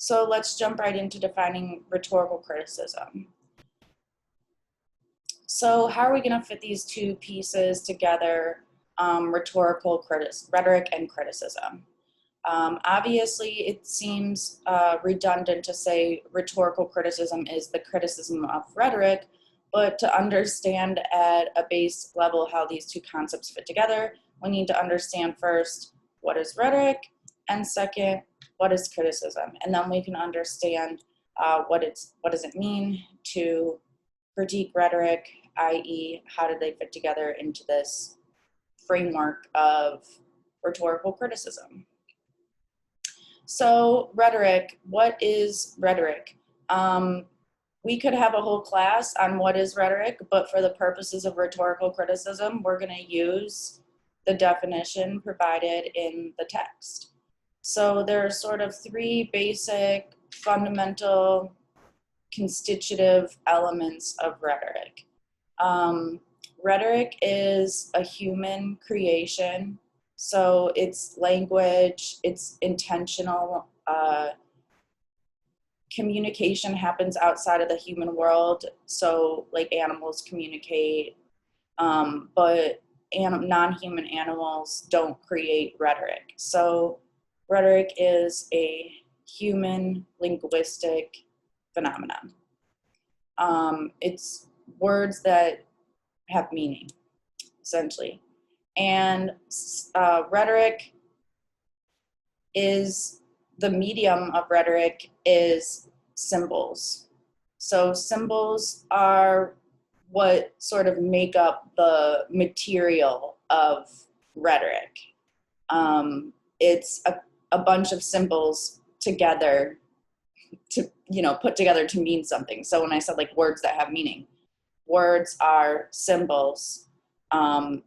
So let's jump right into defining rhetorical criticism. So how are we going to fit these two pieces together, rhetoric and criticism? Obviously, it seems redundant to say rhetorical criticism is the criticism of rhetoric, but to understand at a base level how these two concepts fit together, we need to understand first what is rhetoric, and second, what is criticism, and then we can understand what does it mean to critique rhetoric, i.e., how do they fit together into this framework of rhetorical criticism. So rhetoric, what is rhetoric? We could have a whole class on what is rhetoric, but for the purposes of rhetorical criticism, we're going to use the definition provided in the text. So there are sort of three basic, fundamental, constitutive elements of rhetoric. Rhetoric is a human creation. So it's language, it's intentional. Communication happens outside of the human world. So like animals communicate, but non-human animals don't create rhetoric. So rhetoric is a human linguistic phenomenon. It's words that have meaning, essentially. And rhetoric is, the medium of rhetoric is symbols. So symbols are what sort of make up the material of rhetoric. It's a bunch of symbols together to, put together to mean something. So when I said like words that have meaning, words are symbols.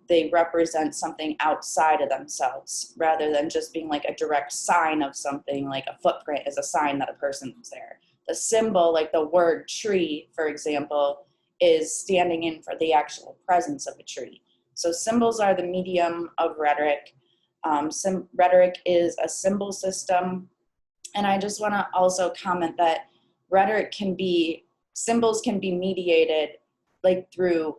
They represent something outside of themselves rather than just being like a direct sign of something. Like a footprint is a sign that a person's there. The symbol, like the word tree, for example, is standing in for the actual presence of a tree. So symbols are the medium of rhetoric. Rhetoric is a symbol system. And I just want to also comment that symbols can be mediated like through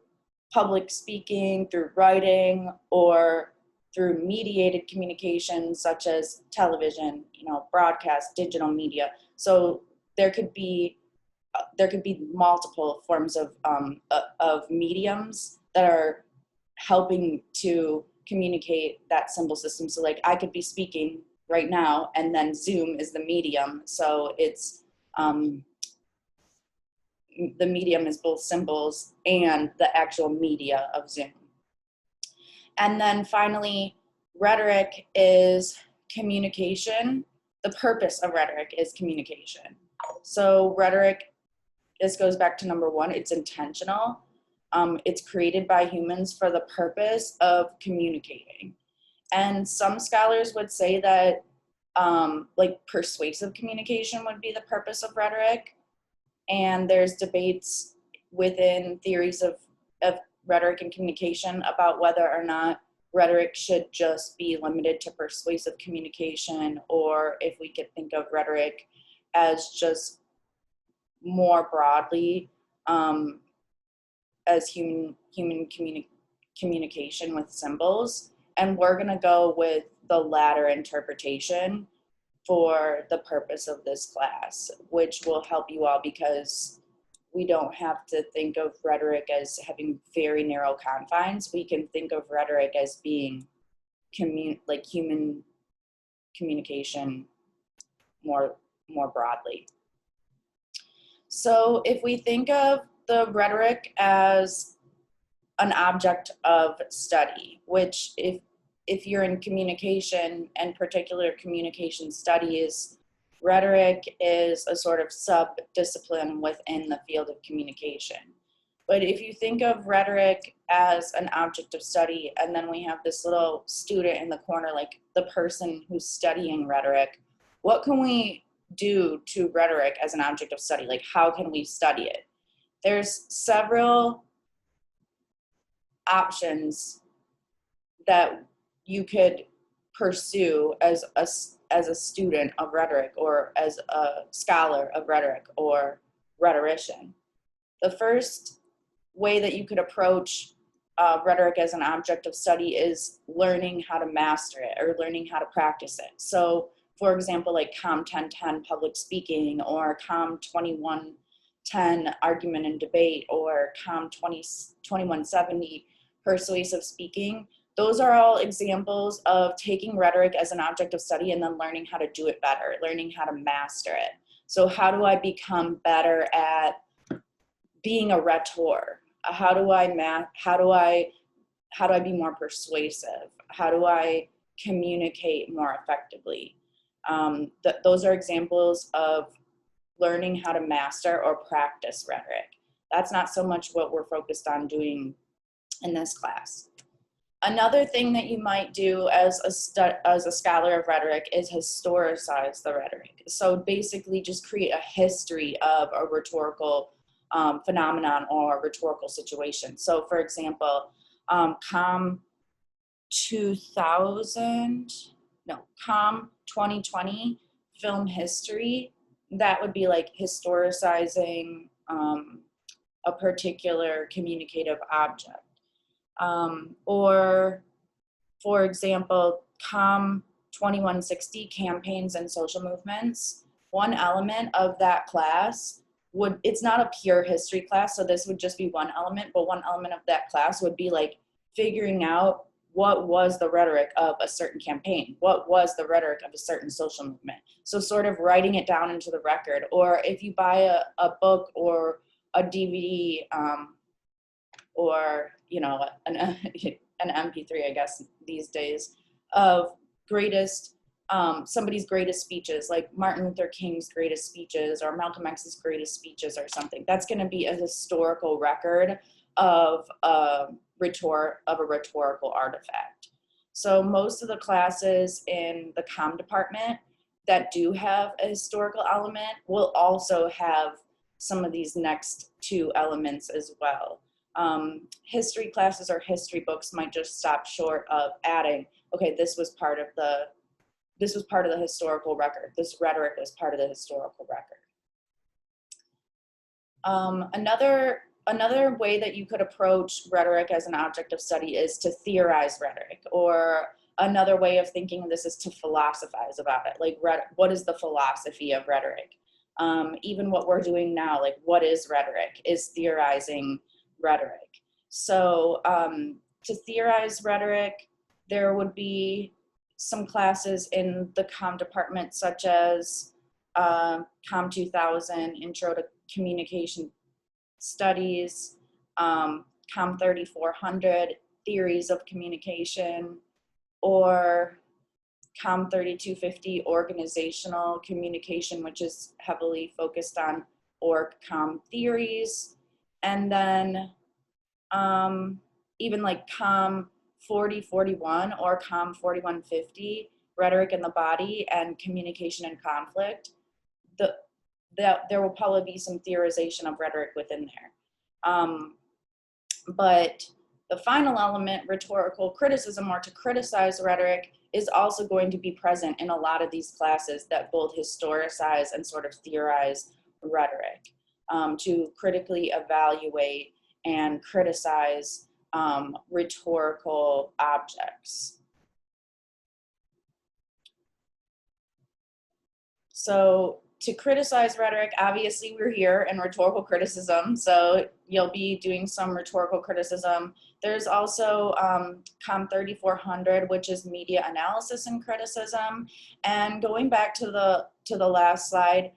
public speaking, through writing, or through mediated communication such as television, broadcast, digital media. So there could be multiple forms of mediums that are helping to communicate that symbol system. So like I could be speaking right now, and then Zoom is the medium. So it's the medium is both symbols and the actual media of Zoom. And then finally, rhetoric is communication. The purpose of rhetoric is communication. So rhetoric, this goes back to number one, it's intentional. It's created by humans for the purpose of communicating. And some scholars would say that like persuasive communication would be the purpose of rhetoric. And there's debates within theories of rhetoric and communication about whether or not rhetoric should just be limited to persuasive communication, or if we could think of rhetoric as just more broadly as human communication with symbols. And we're going to go with the latter interpretation for the purpose of this class, which will help you all because we don't have to think of rhetoric as having very narrow confines. We can think of rhetoric as being like human communication more broadly. So if we think of the rhetoric as an object of study, which if you're in communication and particular communication studies, rhetoric is a sort of sub-discipline within the field of communication. But if you think of rhetoric as an object of study, and then we have this little student in the corner, like the person who's studying rhetoric, what can we do to rhetoric as an object of study? Like, how can we study it? There's several options that you could pursue as as a student of rhetoric or as a scholar of rhetoric or rhetorician. The first way that you could approach rhetoric as an object of study is learning how to master it or learning how to practice it. So for example, like COM 1010 public speaking, or COM 2110 argument and debate, or COM 2170 persuasive speaking. Those are all examples of taking rhetoric as an object of study and then learning how to do it better, learning how to master it. So how do I become better at being a rhetor? How do I be more persuasive? How do I communicate more effectively? Those are examples of learning how to master or practice rhetoric. That's not so much what we're focused on doing in this class. Another thing that you might do as a scholar of rhetoric is historicize the rhetoric. So basically just create a history of a rhetorical phenomenon or rhetorical situation. So for example, COM 2020 film history, that would be like historicizing a particular communicative object. Or for example, COM 2160 campaigns and social movements, one element of that class it's not a pure history class, so this would just be one element, but one element of that class would be like figuring out what was the rhetoric of a certain campaign, what was the rhetoric of a certain social movement. So sort of writing it down into the record. Or if you buy a book or a DVD, or an MP3, I guess these days, of somebody's greatest speeches, like Martin Luther King's greatest speeches or Malcolm X's greatest speeches or something. That's going to be a historical record of a rhetorical artifact. So most of the classes in the comm department that do have a historical element will also have some of these next two elements as well. History classes or history books might just stop short of adding, okay, this was part of the historical record. This rhetoric was part of the historical record. Another way that you could approach rhetoric as an object of study is to theorize rhetoric, or another way of thinking of this is to philosophize about it. Like, what is the philosophy of rhetoric? Even what we're doing now, like what is rhetoric, is theorizing rhetoric. So to theorize rhetoric, there would be some classes in the comm department, such as COM 2000, Intro to Communication Studies, COM 3400, Theories of Communication, or COM 3250, Organizational Communication, which is heavily focused on org-com theories. And then even like COM 4041 or COM 4150, Rhetoric in the Body and Communication and Conflict, there will probably be some theorization of rhetoric within there. But the final element, rhetorical criticism, or to criticize rhetoric, is also going to be present in a lot of these classes that both historicize and sort of theorize rhetoric, to critically evaluate and criticize rhetorical objects. So to criticize rhetoric, obviously we're here in rhetorical criticism, so you'll be doing some rhetorical criticism. There's also COM 3400, which is media analysis and criticism. And going back to the last slide,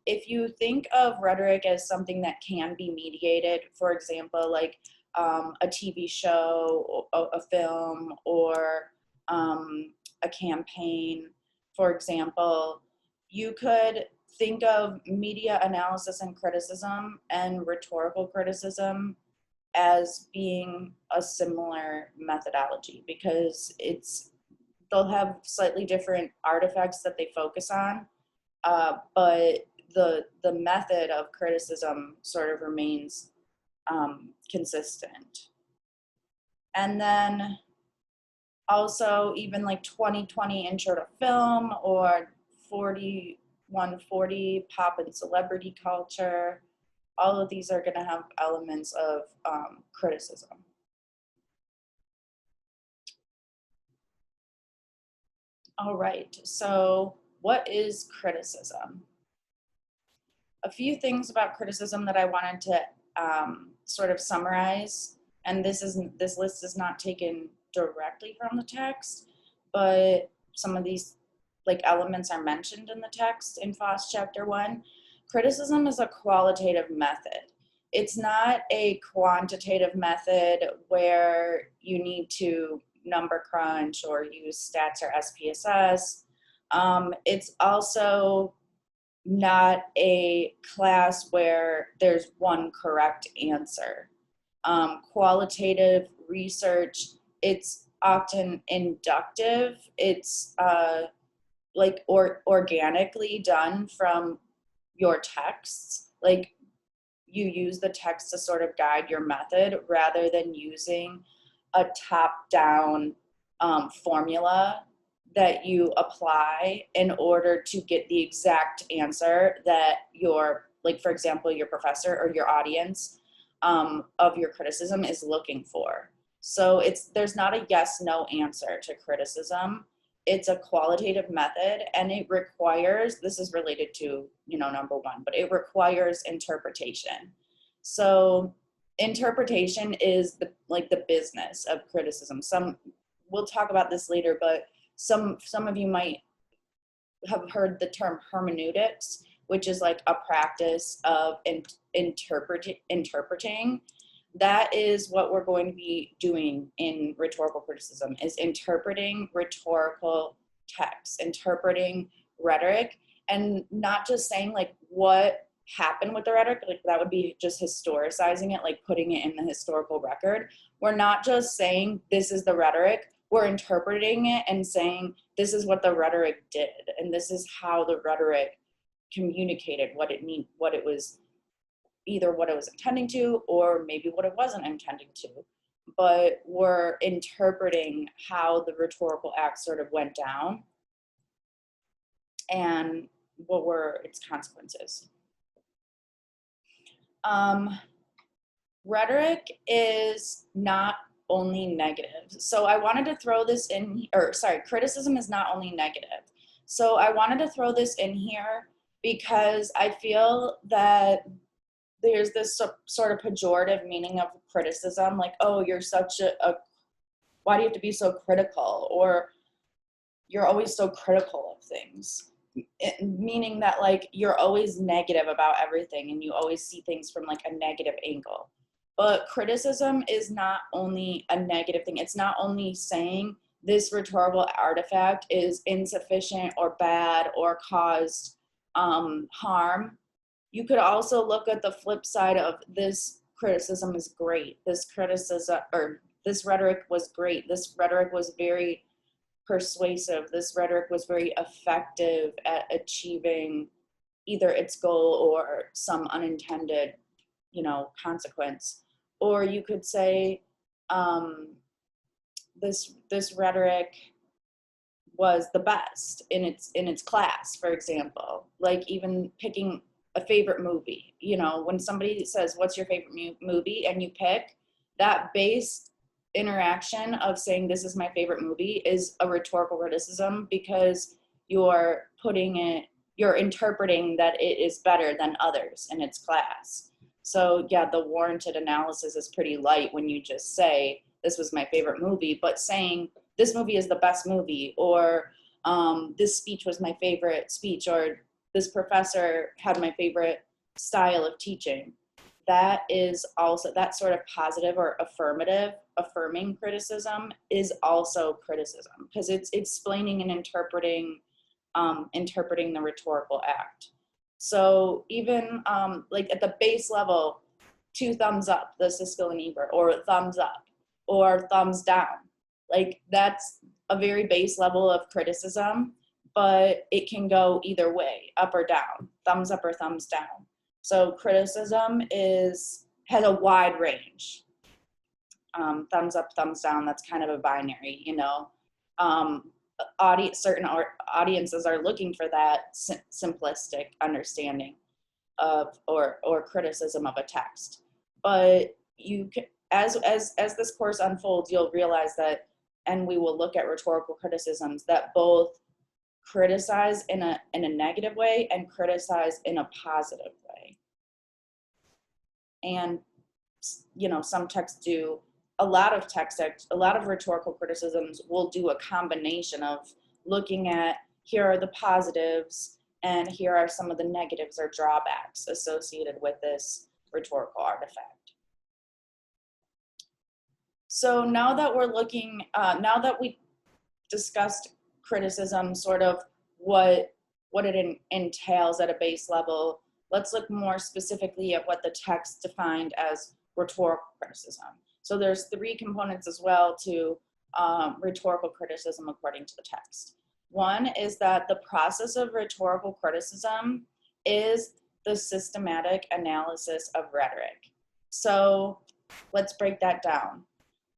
if you think of rhetoric as something that can be mediated, for example, like a TV show, a film, or a campaign, for example, you could think of media analysis and criticism and rhetorical criticism as being a similar methodology, because they'll have slightly different artifacts that they focus on, but the method of criticism sort of remains consistent. And then Also, even like 2020 Intro to Film or 4140 Pop and Celebrity Culture, all of these are going to have elements of criticism. All right, so what is criticism? A few things about criticism that I wanted to sort of summarize, and this list is not taken directly from the text, but some of these like elements are mentioned in the text in FOSS chapter 1. Criticism is a qualitative method. It's not a quantitative method where you need to number crunch or use stats or SPSS. It's also not a class where there's one correct answer. Qualitative research, it's often inductive. It's organically done from your texts. Like you use the text to sort of guide your method rather than using a top-down formula that you apply in order to get the exact answer that your, like for example, your professor or your audience of your criticism is looking for. So there's not a yes/no answer to criticism. It's a qualitative method, and it requires, this is related to, number one, but it requires interpretation. So interpretation is the business of criticism. We'll talk about this later, but some of you might have heard the term hermeneutics, which is like a practice of interpreting. That is what we're going to be doing in rhetorical criticism, is interpreting rhetorical texts, interpreting rhetoric, and not just saying like what happened with the rhetoric, like that would be just historicizing it, like putting it in the historical record. We're not just saying this is the rhetoric, we're interpreting it and saying this is what the rhetoric did, and this is how the rhetoric communicated what it was, either what it was intending to or maybe what it wasn't intending to. But we're interpreting how the rhetorical act sort of went down and what were its consequences. Rhetoric is not only negative. So I wanted to throw this in, criticism is not only negative. So I wanted to throw this in here because I feel that there's this sort of pejorative meaning of criticism, like, oh, you're such why do you have to be so critical? Or you're always so critical of things. Meaning that like you're always negative about everything and you always see things from like a negative angle. But criticism is not only a negative thing. It's not only saying this rhetorical artifact is insufficient or bad or caused harm. You could also look at the flip side of this criticism is great. This rhetoric was great. This rhetoric was very persuasive. This rhetoric was very effective at achieving either its goal or some unintended, consequence. Or you could say this rhetoric was the best in its class, for example. Like even picking a favorite movie. When somebody says, "What's your favorite movie?" and you pick, that base interaction of saying this is my favorite movie is a rhetorical criticism because you're interpreting that it is better than others in its class. So yeah, the warranted analysis is pretty light when you just say this was my favorite movie, but saying this movie is the best movie, or this speech was my favorite speech, or this professor had my favorite style of teaching. That is also, that sort of positive or affirming criticism is also criticism because it's explaining and interpreting the rhetorical act. So even like at the base level, 2 thumbs up, the Siskel and Ebert, or thumbs up, or thumbs down. Like that's a very base level of criticism, but it can go either way, up or down, thumbs up or thumbs down. So criticism has a wide range. Thumbs up, thumbs down, that's kind of a binary, certain audiences are looking for that simplistic understanding of or criticism of a text. But you can, as this course unfolds, you'll realize that, and we will look at rhetorical criticisms that both criticize in a negative way and criticize in a positive way. And some texts do, a lot of rhetorical criticisms will do a combination of looking at, here are the positives and here are some of the negatives or drawbacks associated with this rhetorical artifact. So now that we're looking, now that we discussed criticism, sort of what it entails at a base level, let's look more specifically at what the text defined as rhetorical criticism. So there's 3 components as well to rhetorical criticism according to the text. One is that the process of rhetorical criticism is the systematic analysis of rhetoric. So let's break that down.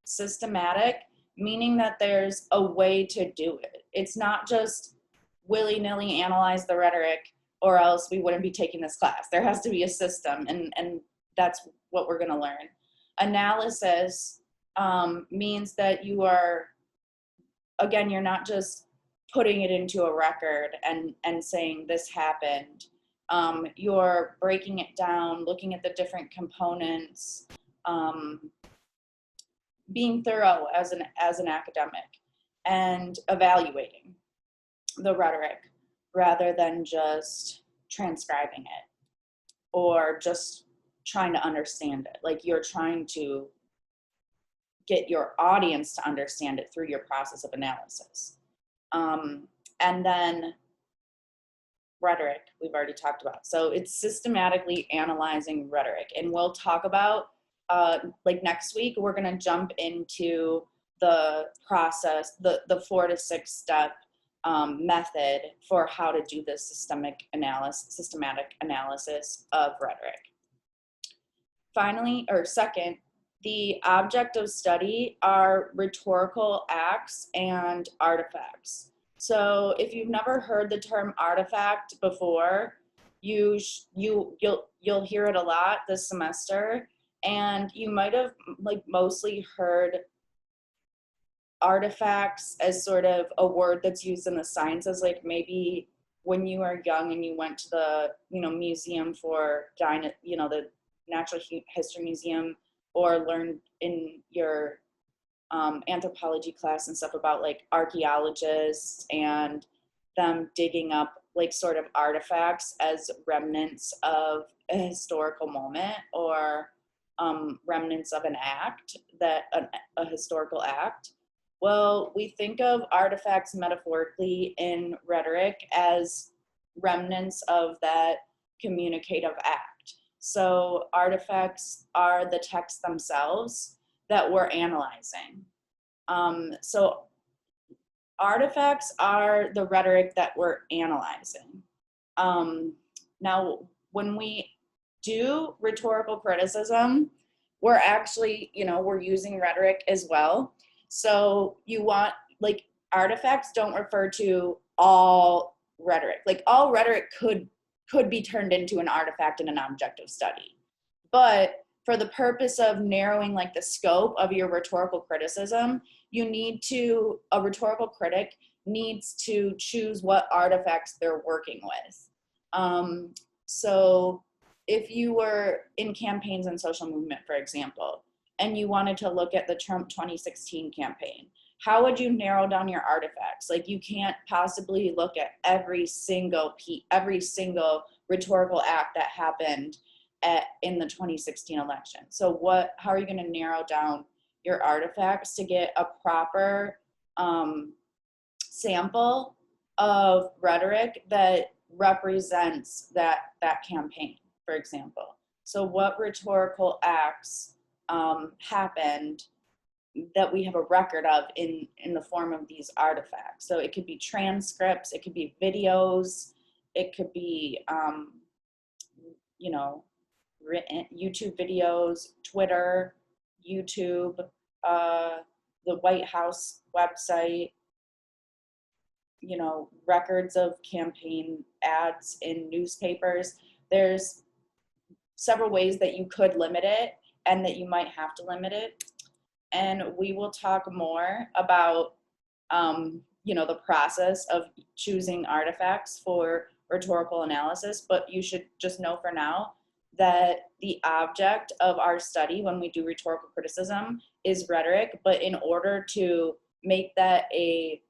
Systematic, meaning that there's a way to do it. It's not just willy-nilly analyze the rhetoric, or else we wouldn't be taking this class. There has to be a system, and that's what we're going to learn. Analysis means that you are, again, you're not just putting it into a record and saying this happened. You're breaking it down, looking at the different components, being thorough as an academic, and evaluating the rhetoric rather than just transcribing it or just trying to understand it. Like, you're trying to get your audience to understand it through your process of analysis. And then rhetoric, we've already talked about. So it's systematically analyzing rhetoric. And we'll talk about, like next week, we're going to jump into the process, the 4 to 6 step method for how to do this systematic analysis of rhetoric. Finally, or second, the object of study are rhetorical acts and artifacts. So if you've never heard the term artifact before, you'll hear it a lot this semester, and you might have mostly heard artifacts as sort of a word that's used in the sciences, like maybe when you were young and you went to the museum for the Natural History Museum, or learned in your anthropology class and stuff about like archaeologists and them digging up like sort of artifacts as remnants of a historical moment, or remnants of an act, a historical act. Well, we think of artifacts metaphorically in rhetoric as remnants of that communicative act. So artifacts are the texts themselves that we're analyzing. So artifacts are the rhetoric that we're analyzing. Now, when we do rhetorical criticism, we're actually, we're using rhetoric as well. So you want, like, artifacts don't refer to all rhetoric. Like, all rhetoric could be turned into an artifact in an object of study. But for the purpose of narrowing like the scope of your rhetorical criticism, a rhetorical critic needs to choose what artifacts they're working with. So if you were in campaigns and social movement, for example, and you wanted to look at the Trump 2016 campaign, how would you narrow down your artifacts? Like, you can't possibly look at every single rhetorical act that happened in the 2016 election. So how are you going to narrow down your artifacts to get a proper sample of rhetoric that represents that campaign, for example? So what rhetorical acts happened that we have a record of in the form of these artifacts? So it could be transcripts, it could be videos, it could be written YouTube videos, Twitter, YouTube, the White House website, records of campaign ads in newspapers. There's several ways that you could limit it and that you might have to limit it. And we will talk more about, the process of choosing artifacts for rhetorical analysis, but you should just know for now that the object of our study when we do rhetorical criticism is rhetoric, but in order to make that a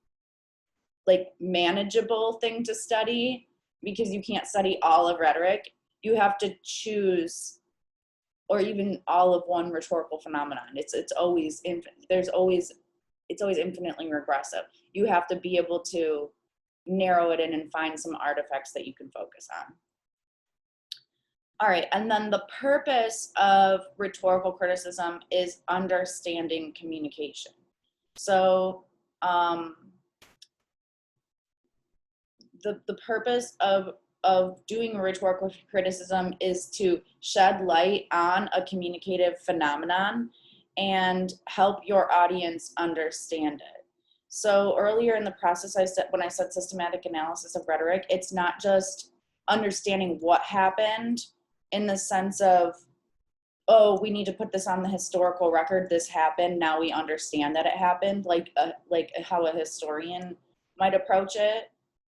manageable thing to study, because you can't study all of rhetoric, you have to choose, or even all of one rhetorical phenomenon. It's always infinitely regressive. You have to be able to narrow it in and find some artifacts that you can focus on. All right, and then the purpose of rhetorical criticism is understanding communication. So the purpose of doing rhetorical criticism is to shed light on a communicative phenomenon and help your audience understand it. So earlier in the process, when I said systematic analysis of rhetoric, it's not just understanding what happened in the sense of, oh, we need to put this on the historical record, this happened, now we understand that it happened, like how a historian might approach it,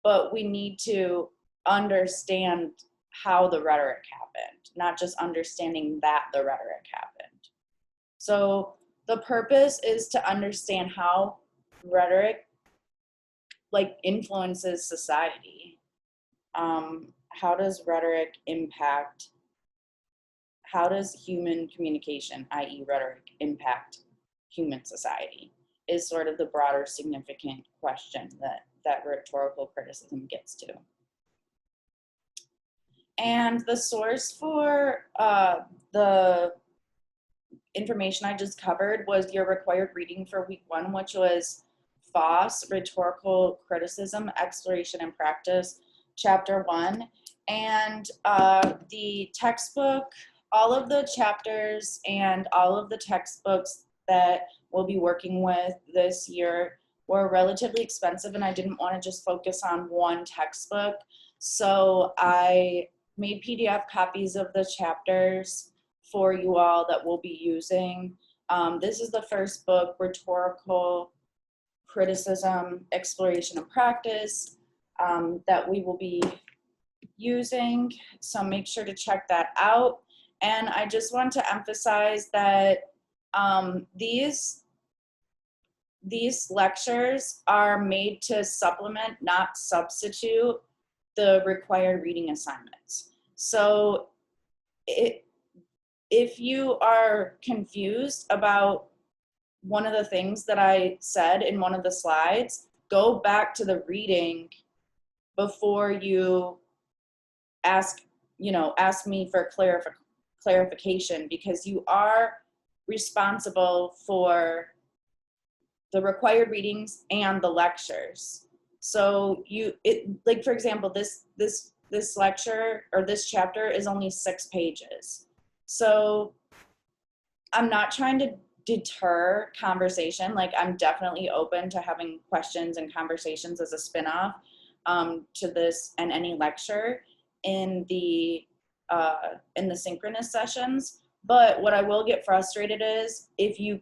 but we need to understand how the rhetoric happened, not just understanding that the rhetoric happened. So the purpose is to understand how rhetoric influences society. How does rhetoric impact, how does human communication, i.e. rhetoric, impact human society, is sort of the broader significant question that rhetorical criticism gets to. And the source for the information I just covered was your required reading for week 1, which was Foss, Rhetorical Criticism, Exploration and Practice, Chapter 1. And the textbook, all of the chapters and all of the textbooks that we'll be working with this year were relatively expensive, and I didn't want to just focus on one textbook. So I made PDF copies of the chapters for you all that we'll be using. This is the first book, Rhetorical Criticism, Exploration and Practice, that we will be using. So make sure to check that out. And I just want to emphasize that these lectures are made to supplement, not substitute, the required reading assignments. So if you are confused about one of the things that I said in one of the slides, go back to the reading before you ask me for clarification, because you are responsible for the required readings and the lectures. So for example, this lecture or this chapter is only 6 pages. So I'm not trying to deter conversation. I'm definitely open to having questions and conversations as a spin-off to this and any lecture in the synchronous sessions. But what I will get frustrated is if you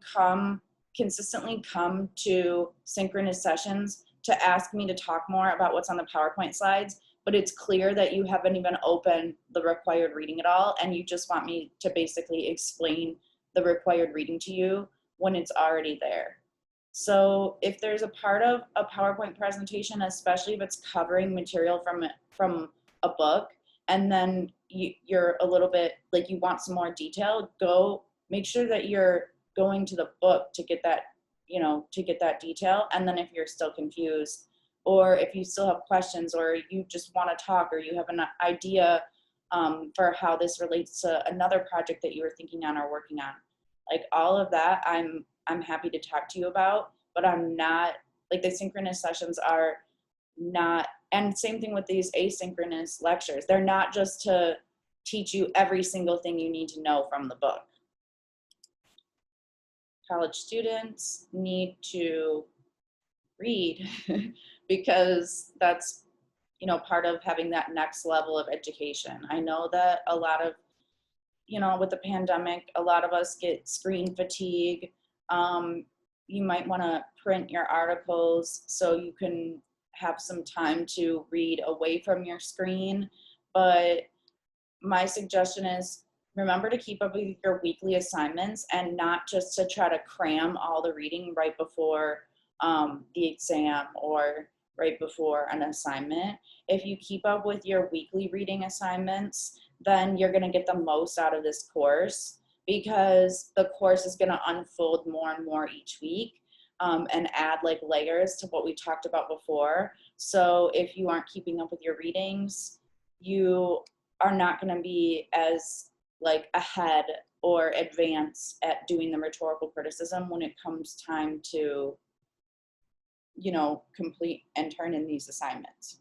consistently come to synchronous sessions to ask me to talk more about what's on the PowerPoint slides, but it's clear that you haven't even opened the required reading at all, and you just want me to basically explain the required reading to you when it's already there. So if there's a part of a PowerPoint presentation, especially if it's covering material from a book, and then you're a little bit you want some more detail, go make sure that you're going to the book to get that, to get that detail. And then if you're still confused, or if you still have questions, or you just want to talk, or you have an idea for how this relates to another project that you were thinking on or working on, all of that, I'm happy to talk to you about. But I'm not, the synchronous sessions are not, and same thing with these asynchronous lectures, they're not just to teach you every single thing you need to know from the book. College students need to read because that's, you know, part of having that next level of education. I know that a lot of, you know, with the pandemic, a lot of us get screen fatigue. You might want to print your articles so you can have some time to read away from your screen. But my suggestion is remember to keep up with your weekly assignments and not just to try to cram all the reading right before the exam or right before an assignment. If you keep up with your weekly reading assignments, then you're going to get the most out of this course because the course is going to unfold more and more each week, and add like layers to what we talked about before. So if you aren't keeping up with your readings, you are not going to be as like ahead or advanced at doing the rhetorical criticism when it comes time to, you know, complete and turn in these assignments.